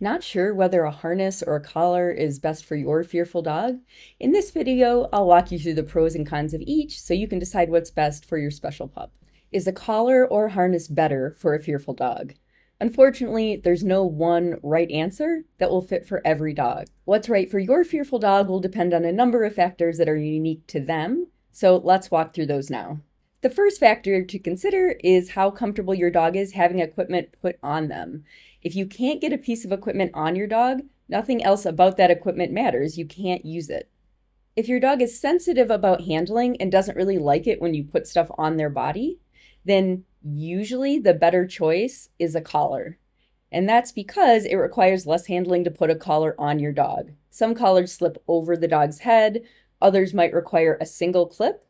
Not sure whether a harness or a collar is best for your fearful dog? In this video, I'll walk you through the pros and cons of each so you can decide what's best for your special pup. Is a collar or harness better for a fearful dog? Unfortunately, there's no one right answer that will fit for every dog. What's right for your fearful dog will depend on a number of factors that are unique to them, so let's walk through those now. The first factor to consider is how comfortable your dog is having equipment put on them. If you can't get a piece of equipment on your dog, nothing else about that equipment matters. You can't use it. If your dog is sensitive about handling and doesn't really like it when you put stuff on their body, then usually the better choice is a collar. And that's because it requires less handling to put a collar on your dog. Some collars slip over the dog's head, others might require a single clip,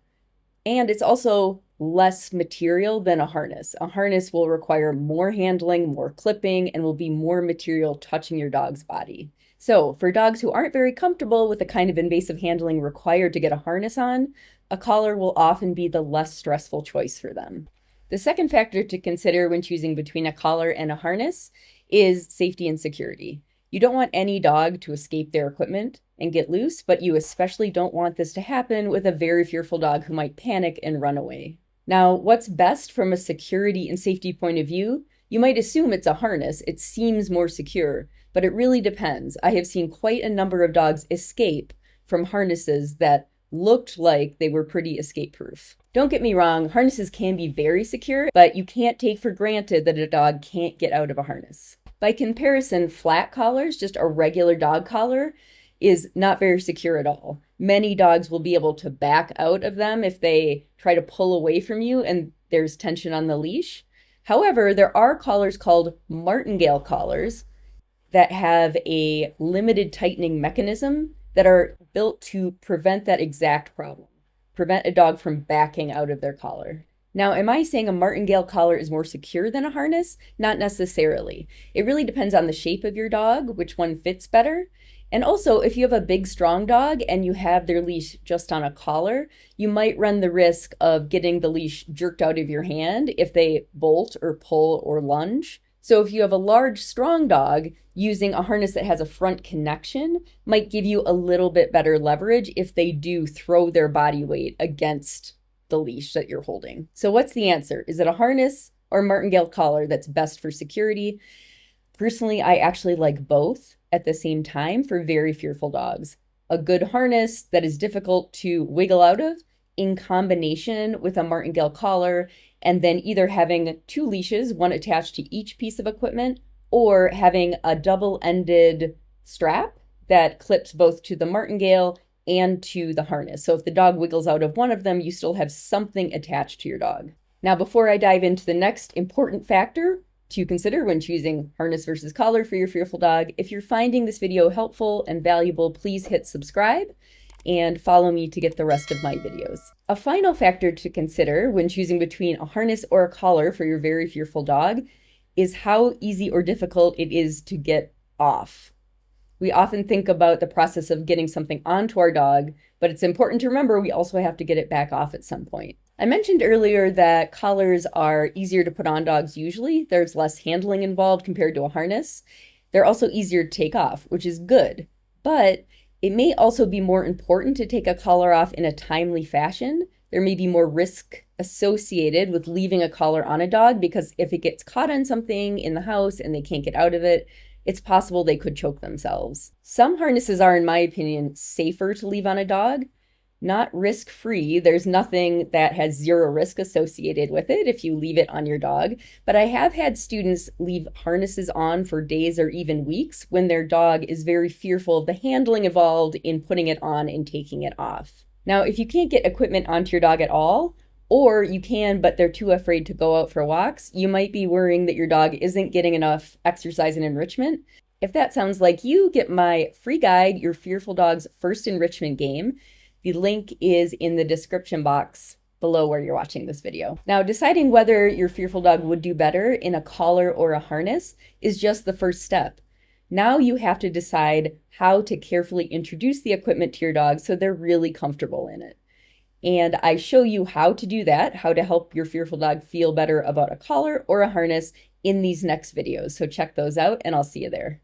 and it's also less material than a harness. A harness will require more handling, more clipping, and will be more material touching your dog's body. So for dogs who aren't very comfortable with the kind of invasive handling required to get a harness on, a collar will often be the less stressful choice for them. The second factor to consider when choosing between a collar and a harness is safety and security. You don't want any dog to escape their equipment and get loose, but you especially don't want this to happen with a very fearful dog who might panic and run away. Now, what's best from a security and safety point of view? You might assume it's a harness. It seems more secure, but it really depends. I have seen quite a number of dogs escape from harnesses that looked like they were pretty escape-proof. Don't get me wrong, harnesses can be very secure, but you can't take for granted that a dog can't get out of a harness. By comparison, flat collars, just a regular dog collar, is not very secure at all. Many dogs will be able to back out of them if they try to pull away from you and there's tension on the leash. However, there are collars called martingale collars that have a limited tightening mechanism that are built to prevent that exact problem, prevent a dog from backing out of their collar. Now, am I saying a martingale collar is more secure than a harness? Not necessarily. It really depends on the shape of your dog, which one fits better. And also, if you have a big, strong dog and you have their leash just on a collar, you might run the risk of getting the leash jerked out of your hand if they bolt or pull or lunge. So if you have a large, strong dog, using a harness that has a front connection might give you a little bit better leverage if they do throw their body weight against the leash that you're holding. So what's the answer? Is it a harness or martingale collar that's best for security? Personally, I actually like both at the same time for very fearful dogs. A good harness that is difficult to wiggle out of in combination with a martingale collar, and then either having two leashes, one attached to each piece of equipment, or having a double-ended strap that clips both to the martingale and to the harness. So if the dog wiggles out of one of them, you still have something attached to your dog. Now, before I dive into the next important factor to consider when choosing harness versus collar for your fearful dog, if you're finding this video helpful and valuable, please hit subscribe and follow me to get the rest of my videos. A final factor to consider when choosing between a harness or a collar for your very fearful dog is how easy or difficult it is to get off. We often think about the process of getting something onto our dog, but it's important to remember we also have to get it back off at some point. I mentioned earlier that collars are easier to put on dogs usually. There's less handling involved compared to a harness. They're also easier to take off, which is good, but it may also be more important to take a collar off in a timely fashion. There may be more risk associated with leaving a collar on a dog because if it gets caught on something in the house and they can't get out of it, it's possible they could choke themselves. Some harnesses are, in my opinion, safer to leave on a dog. Not risk-free. There's nothing that has zero risk associated with it if you leave it on your dog. But I have had students leave harnesses on for days or even weeks when their dog is very fearful of the handling involved in putting it on and taking it off. Now, if you can't get equipment onto your dog at all, or you can, but they're too afraid to go out for walks, you might be worrying that your dog isn't getting enough exercise and enrichment. If that sounds like you, get my free guide, Your Fearful Dog's First Enrichment Game. The link is in the description box below where you're watching this video. Now, deciding whether your fearful dog would do better in a collar or a harness is just the first step. Now you have to decide how to carefully introduce the equipment to your dog so they're really comfortable in it. And I show you how to do that, how to help your fearful dog feel better about a collar or a harness in these next videos. So check those out and I'll see you there.